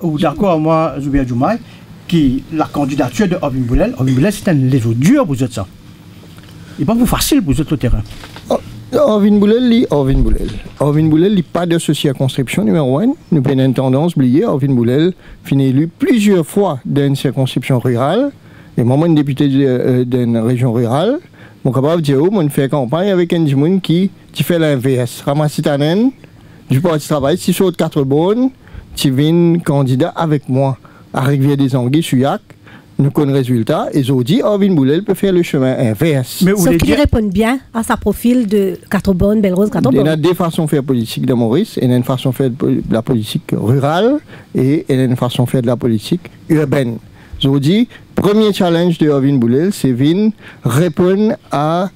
ou d'accord, moi, Zoubia Djoumaï, qui la candidature de Ovin Boulel, c'est un léger dur pour vous ça. Il n'est pas facile pour vous le terrain. Ovin Boulel, il n'y a pas de circonscription numéro 1. Nous avons une tendance à oublier. Ovin Boulel finit élu plusieurs fois dans une circonscription rurale. Et moi, je suis député d'une région rurale. Je suis capable de dire, je fais campagne avec un monde qui fait l'inverse. Ramasser ta naine, du parti travail, si sur 4 bonnes, tu viens candidat avec moi à Rivière des Anguilles, Suyac. Nous connaissons le résultat et je dis, Ovin Boulel peut faire le chemin inverse. Mais sauf qu'il répond bien à sa profil de Catobonne, Belle-Rose, Catobonne. Il y a deux façons de faire politique de Maurice. Il y a une façon de faire de la politique rurale et il y a une façon de faire de la politique urbaine. Je vous dis, premier challenge de Ovin Boulel, c'est de répondre à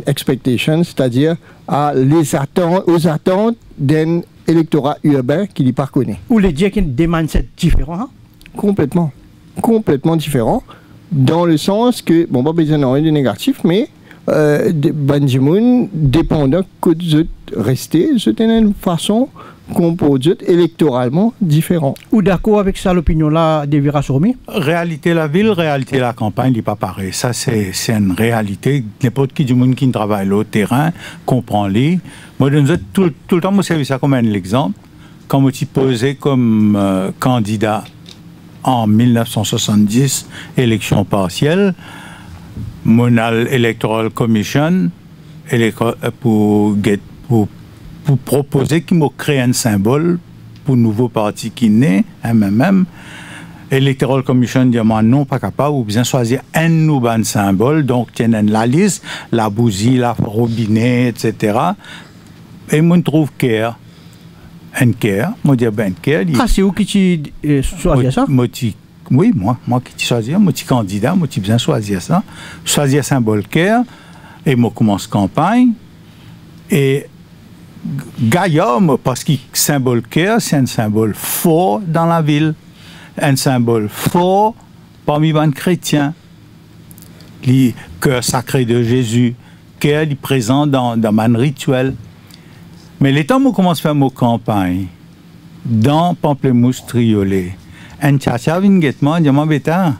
expectations, c'est-à-dire aux attentes d'un électorat urbain qu'il n'y pas connaît. Ou les dire qu'il y a des mindsets différents? Complètement différent, dans le sens que, bon, pas besoin d'en de négatif, mais Banjimoun, dépendant que vous restez, c'est une façon composée électoralement différente. Ou d'accord avec ça, l'opinion-là de Vira Sourmi? Réalité la ville, réalité la campagne, il n'est pas pareil. Ça, c'est une réalité. N'importe qui du monde qui travaille au terrain comprend-les. Moi, tout le temps, je servis ça comme un exemple. Quand je suis posé comme candidat en 1970, élection partielle, Monal Electoral Commission pour proposer qu'il me crée un symbole pour le nouveau parti qui naît, MMM. Electoral Commission dit non, pas capable, ou bien choisir un nouveau symbole, donc il y a la liste, la bougie, la robinet, etc. Et je trouve que un care, moi dis ben care. C'est où qui tu choisis ça? Oui, moi qui choisis, moi qui candidat, moi qui bien choisir ça. Choisir symbole care et moi commence campagne et Gaillard, parce que symbole care, c'est un symbole fort dans la ville, un symbole fort parmi les chrétiens. Le cœur sacré de Jésus, care est présent dans mon rituel. Mais les temps où je commence à faire ma campagne, dans Pamplemousse Triolet, un tchatcha vient guettement, dit, bêta,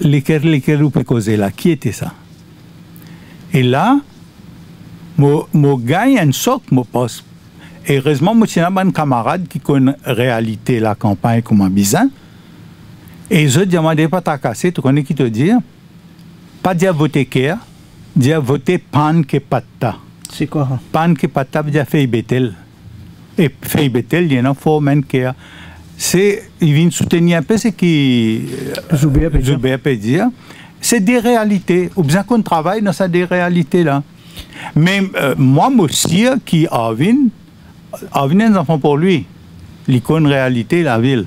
lesquels vous pouvez causer là, qui était ça? Et là, je gagne un choc, je passe. Et heureusement, je suis un camarade qui connaît la réalité de la campagne comme un bizarre. Et je demande pas ta cassette, tu connais qui te dit? Pas dire voter Kéa, dire voter pan que patta. C'est quoi? Pan que patta veut dire feuille bétel. Et feuille bétel, il y en a fort même Kéa. Il vient soutenir un peu ce qui Zoubia peut dire. C'est des réalités. Ou bien qu'on travaille dans ces réalités-là. Mais moi aussi, qui a un enfant pour lui. L'icône réalité, la ville.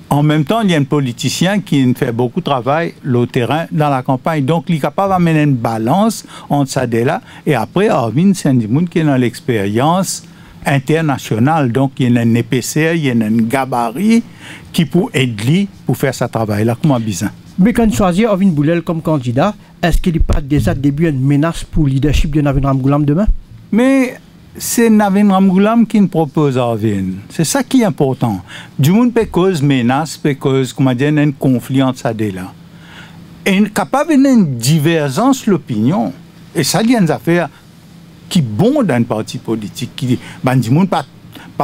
En même temps, il y a un politicien qui fait beaucoup de travail au terrain dans la campagne. Donc, il est capable d'amener une balance entre ça et là. Et après, Arvin, c'est un monde qui est dans l'expérience internationale. Donc, il y a un épaisseur, il y a un gabarit qui peut aider pour faire ce travail-là. Comment bizarre. Mais quand on choisit Ovin Boulel comme candidat, est-ce qu'il n'est pas déjà début une menace pour le leadership de Navin Ramgoolam demain? Mais c'est Navin Ramgoolam qui nous propose Ovin. C'est ça qui est important. Du monde peut cause menace, peut cause, comment dire, un conflit entre ça et là. Et capable d'une divergence de l'opinion. Et ça, il y a une affaire qui bon dans un parti politique, qui dit, du monde pas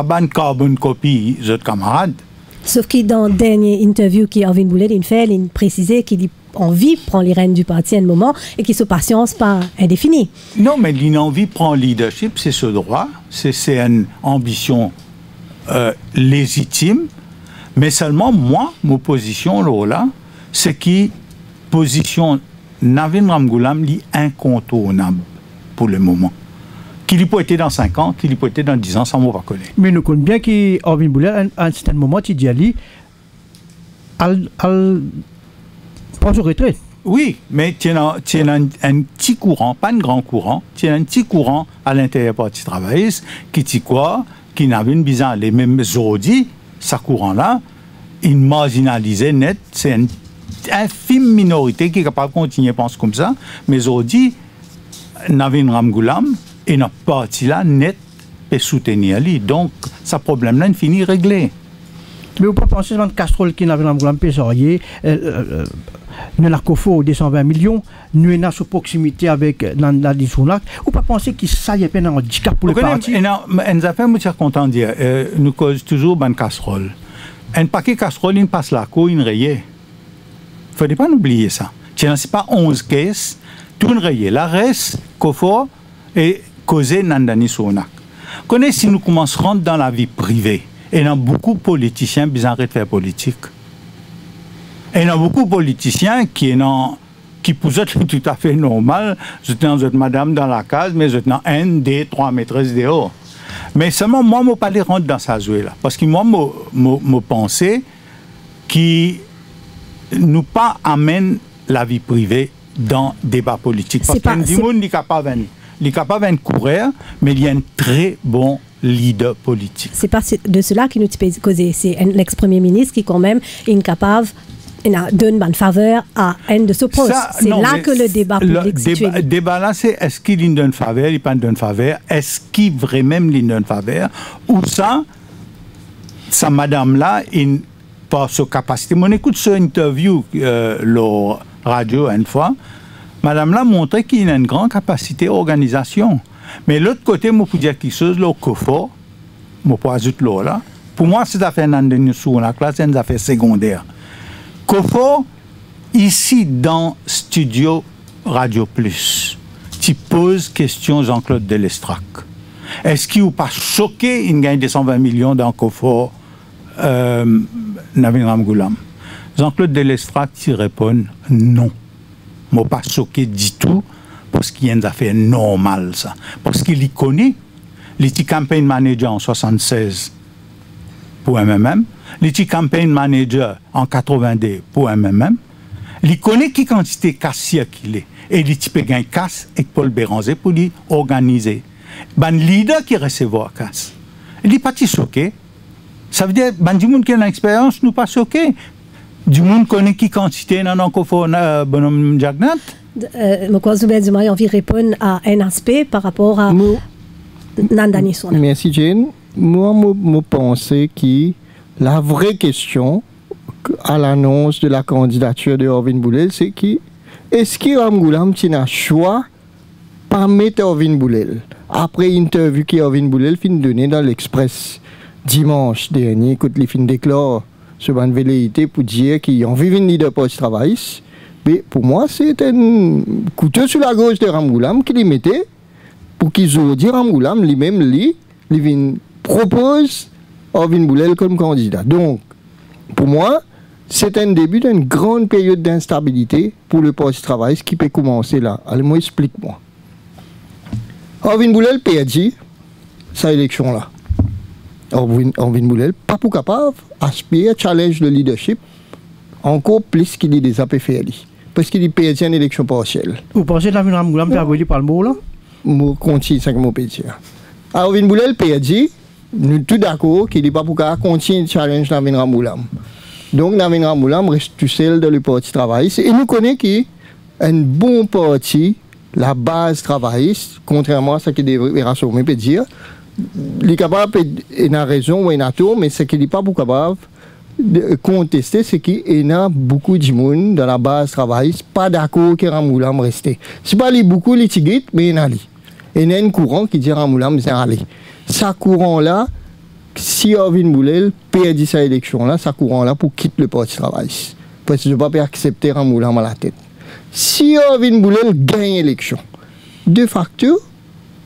ban carbone copie des autres camarades. Sauf que dans la dernière interview qu'Ovin Boulel il fait, il précisait qu'il a envie de prendre les rênes du parti à un moment et qu'il se patience pas indéfinie. Non, mais l'envie de prendre le leadership, c'est ce droit, c'est une ambition légitime, mais seulement moi, ma position là, c'est que position Navin Ramgoolam est incontournable pour le moment. Qu'il peut être dans 5 ans, qu'il peut être dans 10 ans, ça ne va pas connaître. Mais nous connaissons bien qu'Ovin Boulel, à un certain moment, il dit elle prend sa retraite. Oui, mais tu as un petit courant, pas un grand courant, tu as un petit courant à l'intérieur du Parti travailliste qui dit quoi, qui n'avait une bizarre, les mêmes aujourd'hui, ce courant-là, il marginalisé net, c'est une infime minorité qui est capable de continuer à penser comme ça, mais aujourd'hui, Navin Ramgoolam, et notre parti là, net, peut soutenir lui. Donc, ce problème-là, il finit réglé. Mais vous ne pensez pas que casserole qui n'avait pas pesorier, nous avons 220 millions, nous sommes sous proximité avec Nandani Sounak, ou pas penser que ça y est un handicap pour le parti? Nous avons fait content de dire, nous causons toujours une casserole. Un paquet casserole, il passe la cour, il raye. Il ne faut pas oublier ça. Ce n'est pas 11 caisses, tout une raye. La reste, Kofo, et causer Nandani Sounak. Si nous commençons dans la vie privée, et il y a beaucoup de politiciens qui arrêtent de faire politique. Et il y a beaucoup de politiciens qui pour eux tout à fait normal. Je suis madame dans la case, mais je suis un des 3 maîtresses de haut. Mais seulement moi, je ne peux pas les rentrer dans sa jouée là. Parce que moi, je pensais qu'il nous pas amène la vie privée dans le débat politique. Parce que du monde n'est capable de courir, mais il y a un très bon leader politique. C'est pas de cela qui nous causer. C'est l'ex-premier ministre qui quand même est incapable donne une faveur à un de ce poste. C'est là que le débat public le débat là, c'est est-ce qu'il donne faveur, il pas donne faveur, est-ce qu'il vraiment lui donne faveur, ou ça madame là, par sa capacité. On écoute ce interview la radio une fois, madame là montrait qu'il a une grande capacité d'organisation. Mais l'autre côté, je peux dire quelque chose, le Kofo, je peux ajouter là. Pour moi, c'est une affaire Nandani Sounak, c'est une affaire secondaire. Kofo, ici dans Studio Radio Plus, tu poses question Jean-Claude Delestrac. Est-ce qu'il n'est pas choqué il gagne 220 millions dans Kofo Navin Ramgoulam? Jean-Claude Delestrac, tu réponds non. Je ne suis pas choqué du tout parce qu'il y a une affaire normale, ça. Parce qu'il y connaît. Il était campaign manager en 1976 pour MMM. Il était campaign manager en 82 pour MMM. Il connaît qui quantité de casse qu'il est. Et il peut gagner casse avec Paul Béranger pour lui organiser. Ben leader qui recevoir casse. Il n'est pas choqué. Ça veut dire ben du monde qui a l'expérience nous pas choqué. Du monde connaît qui quantité dans un bonhomme Jagnat. Je crois que vous envie de répondre à un aspect par rapport à Nandani Sounak. Merci Jane. Moi, je pense que la vraie question à l'annonce de la candidature de Orvin Boulel, c'est qui est-ce que Ramgoulam a un choix par mettre Orvin Boulel après l'interview que Orvin Boulel fin donner dans l'Express dimanche dernier, quand il fin déclare sur une velléité pour dire qu'il a envie de leader post-travail. Mais pour moi, c'est un couteau sur la gauche de Ramgoulam qu'il mettait pour qu'ils osent dire Ramgoulam lui-même, lui propose Orvin Boulel comme candidat. Donc, pour moi, c'est un début d'une grande période d'instabilité pour le post-travail, ce qui peut commencer là. Allez-moi, explique-moi. Orvin Boulel perdu sa élection-là. Orvin Boulel, pas pour capable d'aspirer challenge le leadership encore plus qu'il y a des APFLI. Parce qu'il y a perdu une élection partielle. Vous pensez que Navin Ramgoulam peut avoir par le mot là? Je continue, c'est ce que je peux dire. Orvin Boulel perdu, nous sommes tous d'accord qu'il n'est pas pour continuer le challenge Navin Ramgoulam. Donc Navin Ramgoulam reste tout seul dans le parti travailliste. Et nous connaissons qu'il y a un bon parti, la base travailliste, contrairement à ce que devrait rassembler, peut dire. Il est capable, il a raison ou il a tort, mais ce qu'il n'est pas capable de contester, c'est qu'il y a beaucoup de monde dans la base travailliste pas d'accord que Ramgoulam reste. C'est pas beaucoup les tigres, mais il y en a. Il y a un courant qui dit Ramgoulam c'est aller. Ce courant-là, si Orvin Boulel perd sa élection-là, ce courant-là pour quitter le parti travailliste. Parce que je ne peux pas accepter Ramgoulam à la tête. Si Orvin Boulel gagne l'élection, de facto,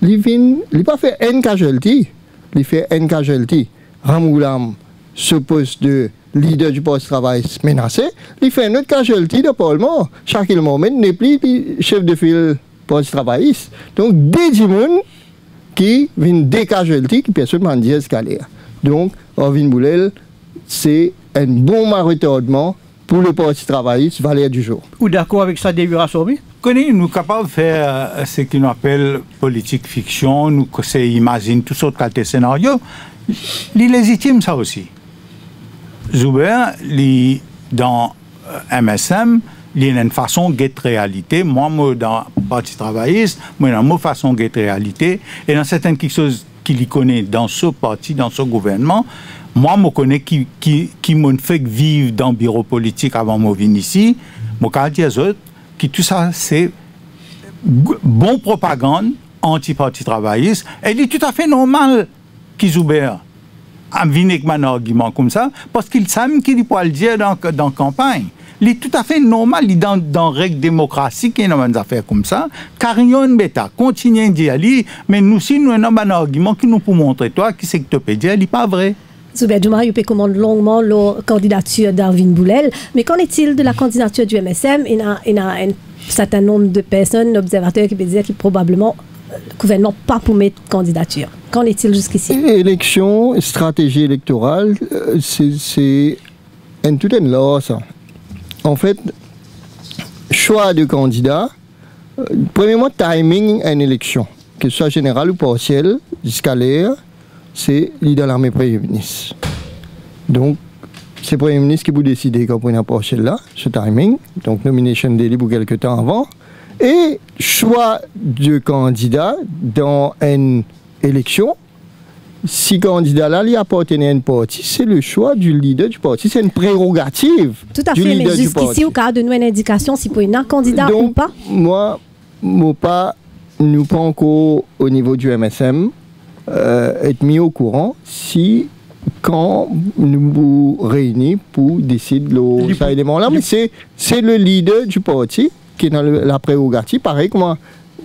il n'a pas fait un casualty. Il fait un casualty. Ramgoulam se poste de leader du poste de travail menacé. Il fait un autre casualty de Parlement. Chaque moment n'est plus chef de file poste travailliste. Donc, des gens qui viennent des casualty qui personne ne dit escalier. Donc, Orvin Boulel, c'est un bon retardement pour le parti travailliste valeur du jour. Ou d'accord avec ça, début rassemblé? Nous sommes capables de faire ce qu'on appelle politique fiction, nous imaginons toutes sortes de scénarios. C'est légitime ça aussi. Zuber, dans MSM, il y a une façon de guetter réalité. Moi, dans le parti travailliste, moi, dans ma façon de guetter réalité. Et dans certaines choses qu'il connaît dans ce parti, dans ce gouvernement, Moi, je connais qui m'ont fait vivre dans le bureau politique avant de venir ici. Je peux dire aux autres que tout ça, c'est bon propagande anti-parti travailliste. Et il est tout à fait normal qu'ils ouvrent à venir avec un argument comme ça, parce qu'ils savent qu'il peut le dire dans la campagne. Il est tout à fait normal, il est dans la règle démocratique, qu'il y a des affaires comme ça, car il y a une bêta, continue à dire, mais nous aussi, nous avons un argument qui nous peut montrer, toi, qui c'est que tu peux dire, il n'est pas vrai. Zuber Djoumara, il commande longuement la candidature d'Arvin Boulel, mais qu'en est-il de la candidature du MSM? Il y a un certain nombre de personnes, d'observateurs qui peuvent dire que probablement le gouvernement pas pour mettre candidature. Qu'en est-il jusqu'ici? Élection, stratégie électorale, c'est un tout un lot, ça. En fait, choix de candidat, premièrement, timing à une élection, que ce soit général ou partiel, jusqu'à l'air, c'est l'idée de l'armée Premier ministre. Donc, c'est le Premier ministre qui vous décider quand vous approchez là, ce timing, donc nomination daily pour quelques temps avant, et choix de candidat dans une élection. Si candidat là, il appartient à une parti, c'est le choix du leader du parti, c'est une prérogative. Tout à du fait, leader mais jusqu'ici, au cas de nous une indication si pour un candidat donc, ou pas. Moi, nous pas encore au niveau du MSM être mis au courant si quand nous vous réunissons pour décider de cet élément-là, mais c'est le leader du parti qui est dans la prérogative, pareil que moi.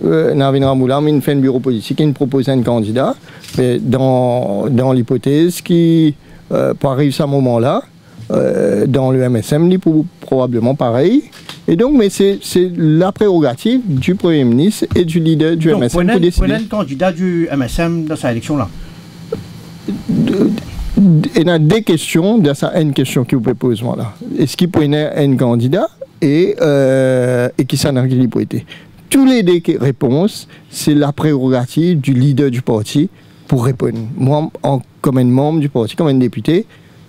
Navin Ramoula, il fait un bureau politique, il propose un candidat. Mais dans l'hypothèse qui arrive à ce moment-là, dans le MSM, il peut probablement pareil. Et donc, mais c'est la prérogative du Premier ministre et du leader du MSM pour décider. Prenez le candidat du MSM dans cette élection-là. Il y a des questions, une question qui vous peut poser là. Est-ce qu'il prenait un candidat et qui s'en a été? Tous les deux réponses, c'est la prérogative du leader du parti pour répondre. Moi, comme un membre du parti, comme un député,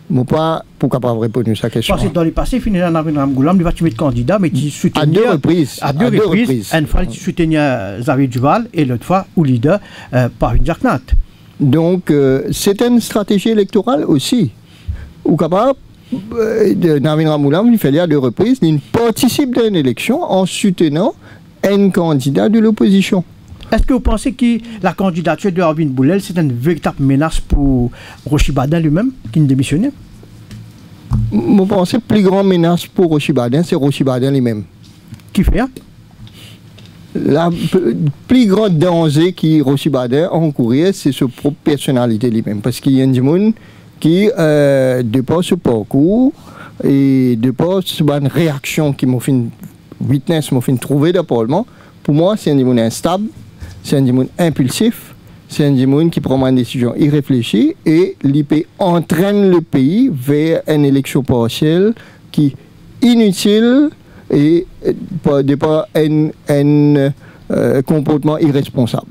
je ne suis pas capable de répondre à sa question. Parce que dans le passé, finalement, Navin Ramgoulam, il va être candidat, mais il soutenait... À deux reprises. Une fois, il soutenait Xavier Duval et l'autre fois, au leader, par une Jacquenat. Donc, c'est une stratégie électorale aussi. Ou capable, Navin Ramgoulam, il fait à deux reprises, il participe à une élection en soutenant un candidat de l'opposition. Est-ce que vous pensez que la candidature de Arvin Boulel, c'est une véritable menace pour Rochi Badin lui-même, qui ne démissionnait? Je pense que la plus grande menace pour Rochi Badin, c'est Rochi Badin lui-même. Qui fait? La plus grande danger que Rochi Badin a encouru, c'est sa propre personnalité lui-même. Parce qu'il y a des gens qui, de par ce parcours et de par cette réaction qui m'a fait witness, m'a fait trouver dans le Parlement, pour moi, c'est un démon instable, c'est un démon impulsif, c'est un démon qui prend une décision irréfléchie et l'IP entraîne le pays vers une élection partielle qui est inutile et de par un comportement irresponsable.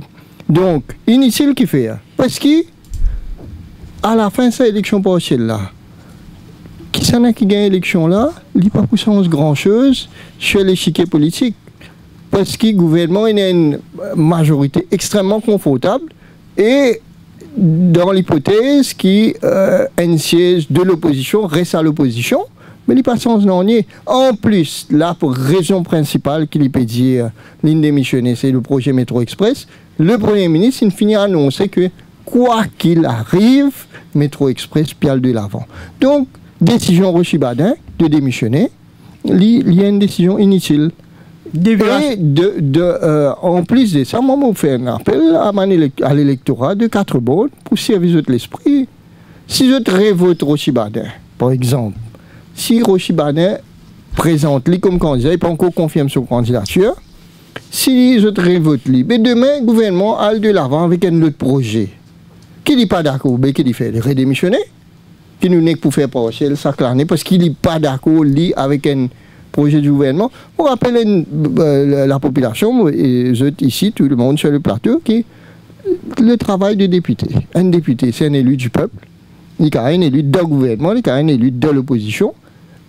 Donc, inutile qui fait, parce que à la fin de cette élection partielle-là, qui s'en a qui gagne l'élection là, il n'y a pas pour sens grand-chose sur l'échiquier politique. Parce que le gouvernement a une majorité extrêmement confortable et dans l'hypothèse qu'un siège de l'opposition reste à l'opposition, mais il n'y a pas de sens non nier. En plus, là, pour raison principale qu'il peut dire, l'une démissionner, c'est le projet Métro Express, le Premier ministre, il finit à annoncer que quoi qu'il arrive, Métro Express piale de l'avant. Donc, décision Rochi Badin de démissionner, il y a une décision inutile. Et en plus de ça, moi, je fais un appel à l'électorat de 4 bornes pour servir l'esprit. Si je révolte Rochi Badin, par exemple, si Rochi Badin présente lui comme candidat, il n'est pas encore confirme son candidature, si je révolte lui, mais demain, le gouvernement a de l'avant avec un autre projet. Qui n'est pas d'accord, mais qui fait? Il redémissionner? Qui nous n'est pour faire partiel, ça clane, parce qu'il n'est pas d'accord avec un projet du gouvernement. On rappelle la population, et ici, tout le monde sur le plateau, qui le travail de député. Un député, c'est un élu du peuple, il est un élu d'un gouvernement, il est un élu de l'opposition,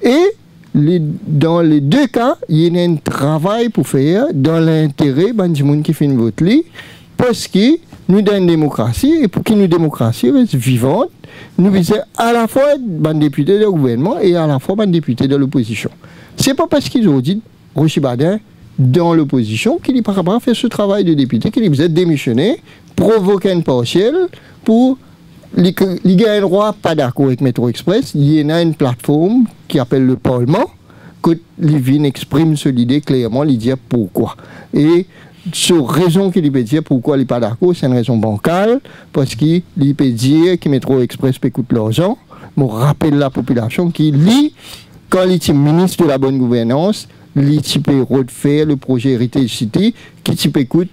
et dans les deux cas, il y a un travail pour faire dans l'intérêt des gens qui font vote, parce que nous avons une démocratie, et pour qu'une démocratie reste vivante, nous visons à la fois être députés du gouvernement et à la fois députés de l'opposition. Ce n'est pas parce qu'ils ont dit Rochi Badin dans l'opposition qu'il n'est pas capable de faire ce travail de député, qu'il est démissionné, provoquer une partielle pour les gars droit pas d'accord avec Métro Express. Il y a une plateforme qui appelle le Parlement, que Livin exprime cette idée clairement, il dit pourquoi. Et sur raison qu'il peut dire pourquoi il n'est pas d'accord, c'est une raison bancale, parce qu'il peut dire que Métro Express peut coûter l'argent. Je rappelle la population qui lit, quand il est ministre de la bonne gouvernance, il peut refaire le projet Heritage City, qui peut coûter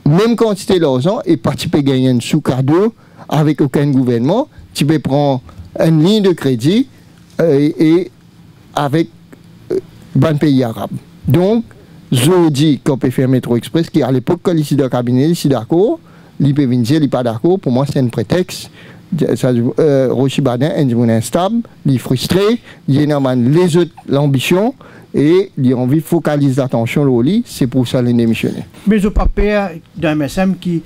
même quantité d'argent et pas tu peux gagner un sous-cadeau avec aucun gouvernement. Tu peux prendre une ligne de crédit et avec un pays arabe. Donc, je dis qu'on peut faire Métro Express, qui à l'époque, quand il est dans le cabinet, il est d'accord, il peut venir dire, il n'est pas d'accord. Pour moi, c'est un prétexte. Rochi Badin est instable, il est frustré, il a les autres l'ambition et il a envie de focaliser l'attention au lit, c'est pour ça qu'il est démissionné. Mais je ne pas peur d'un MSM qui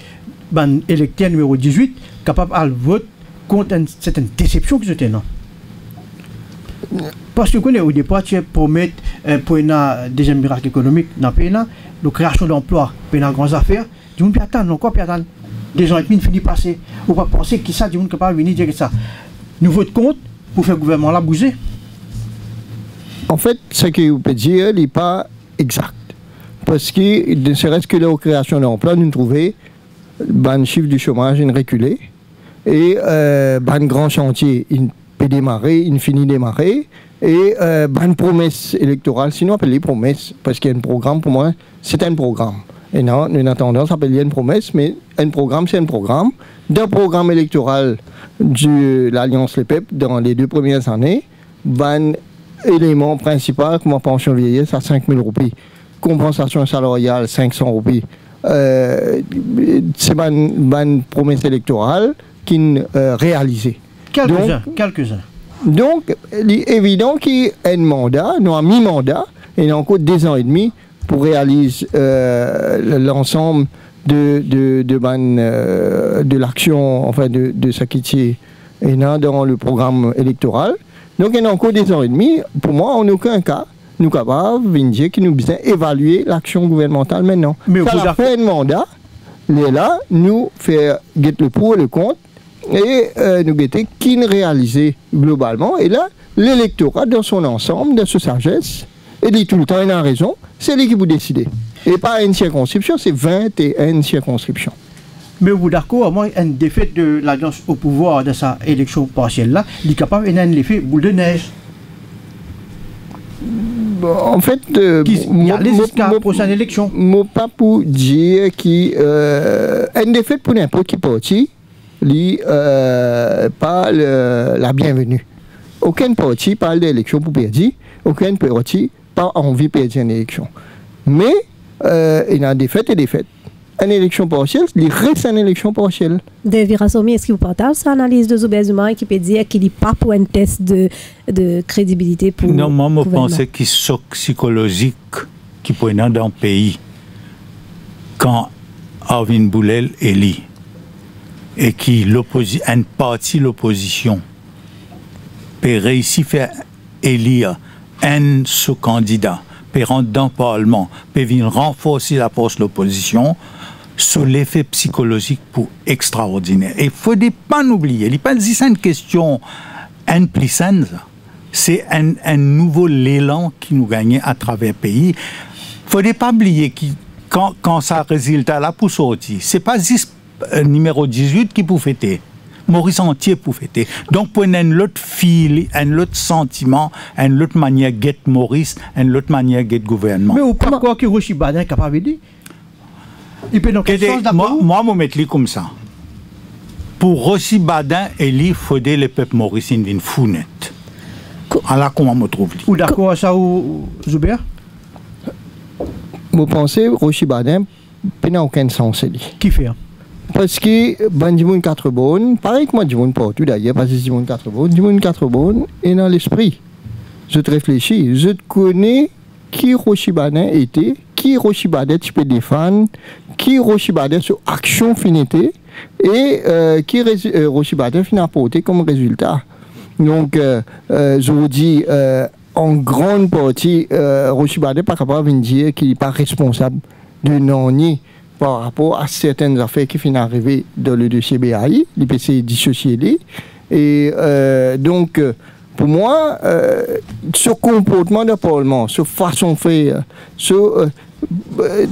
est électeur numéro 18, capable de voter contre cette déception que c'était, non? Parce que au départ, tu promettre pour une deuxième miracle économique dans le pays, la création d'emplois, pour une grande affaire, du monde peut attendre, encore peut attendre. 2 ans et demi finit passer. On va penser que ça, du monde capable de venir dire ça. Nous votons contre pour faire le gouvernement là bouger. En fait, ce que vous pouvez dire n'est pas exact. Parce que, ne serait-ce que la création d'emplois, nous trouvons le chiffre du chômage est reculé. Et un grand chantier, il peut démarrer, il finit démarrer. Et une promesse électorale, sinon appelle les promesses, parce qu'il y a un programme, pour moi, c'est un programme. Et non, nous avons tendance à appeler une promesse, mais un programme, c'est un programme. D'un programme électoral de l'Alliance Les Peuples dans les 2 premières années, un élément principal, comme la pension vieillesse, à 5 000 roupies. Compensation salariale, 500 roupies. C'est une promesse électorale qui est réalisée. Quelques-uns. Donc, il est évident qu'il y a un mandat, non, un mi-mandat, et il y a encore 2 ans et demi pour réaliser l'ensemble de l'action, enfin de ce qui est dans le programme électoral. Donc il y a encore 2 ans et demi. Pour moi, en aucun cas, nous sommes capables de dire que nous devons évaluer l'action gouvernementale maintenant. Mais ça la fin de mandat, là, nous faisons le pour et le contre, et nous guetter qui nous réalisé globalement. Et là, l'électorat dans son ensemble, dans sa sagesse, il dit tout le temps, il a raison, c'est lui qui vous décide. Et pas une circonscription, c'est 21 circonscriptions. Mais vous d'accord, moi, une défaite de l'Alliance au pouvoir de sa élection partielle-là, il est capable d'avoir un effet boule de neige. En fait, il y a les jusqu'à la prochaine élection. Je ne pas pour dire qu'une défaite pour n'importe qui parti, pas la bienvenue. Aucun parti parle d'élection pour perdre, aucun parti pas envie de perdre une élection. Mais il y a des fêtes et des fêtes. Une élection partielle, il reste une élection partielle. David Rassoumi, est-ce que vous partagez cette analyse de Zuber Zuma qui peut dire qu'il n'est pas pour un test de crédibilité pour non, moi, je pense qu'il est choc psychologique qui peut être dans le pays quand Arvin Boulel est élu et qu'une partie de l'opposition peut réussir à faire élire un sous-candidat, peut rentrer dans le Parlement, peut venir renforcer la force de l'opposition, sous l'effet psychologique pour extraordinaire. Et il ne faut pas oublier, il n'est pas une question impliquante, c'est un nouveau élan qui nous gagne à travers le pays. Il ne faut pas oublier que quand ça résultat là pour sortir, ce n'est pas juste numéro 18 qui peut fêter. Maurice entier pour fêter. Donc, pour un autre fil, un autre sentiment, une autre manière de get Maurice, une autre manière de get gouvernement. Mais au pas quoi que Rochi Badin est capable de dire? Il peut dans quel sens d'abord? Moi, je vais mettre comme ça. Pour Rochi Badin, il faudrait le peuple Maurice d'une fournette. Alors, comment je me trouve? Ou d'accord à ça, ou Zuber? Je pense que Rochi Badin n'a aucun sens. Qui fait? Parce que Bandimoun 4 bonnes, pareil que moi, Bandimoun partout d'ailleurs, parce que Bandimoun 4 bonnes est dans l'esprit. Je te réfléchis, je te connais qui Rochi Badin était, qui Rochi Badet tu peux défendre, qui Rochi Badet sur action finité et qui Rochi Badet fin apporter comme résultat. Donc, je vous dis, en grande partie, Rochi Badet pas capable de dire qu'il n'est pas responsable de non-nier par rapport à certaines affaires qui finissent arriver dans le dossier BAI, l'IPC dissocié. Et donc, pour moi, ce comportement de Parlement, ce façon de faire,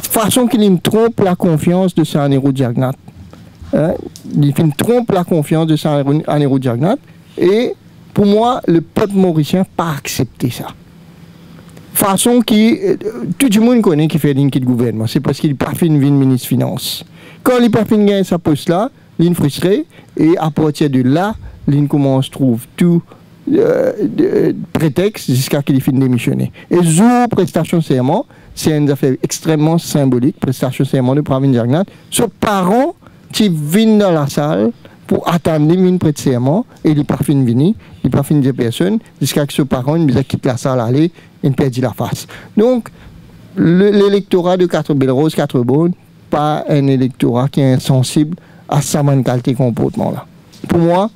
façon qu'il me trompe la confiance de Sanero Diagnat, il me trompe la confiance de Sanero Diagnat, et pour moi, le peuple mauricien n'a pas accepté ça. Façon qui, tout le monde connaît qui fait ligne de gouvernement, c'est parce qu'il n'est pas fait une ministre des Finances. Quand il n'est pas fait gagner sa poste là, il est frustré, et à partir de là, il commence à trouver tout prétexte jusqu'à qu'il finisse de démissionner. Et jour prestation serment, c'est une affaire extrêmement symbolique, prestation serment de Pravin Jagnat. Ce parent qui vient dans la salle pour attendre une prête serment et il n'est pas fini de venir, il n'est pas fini de personne, jusqu'à ce que ce parent il quitte la salle, aller, il perd la face. Donc, l'électorat de 4 Belle Rose, 4 Bonnes, pas un électorat qui est insensible à sa qualité de comportement là. Pour moi,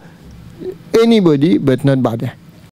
anybody but not Badin.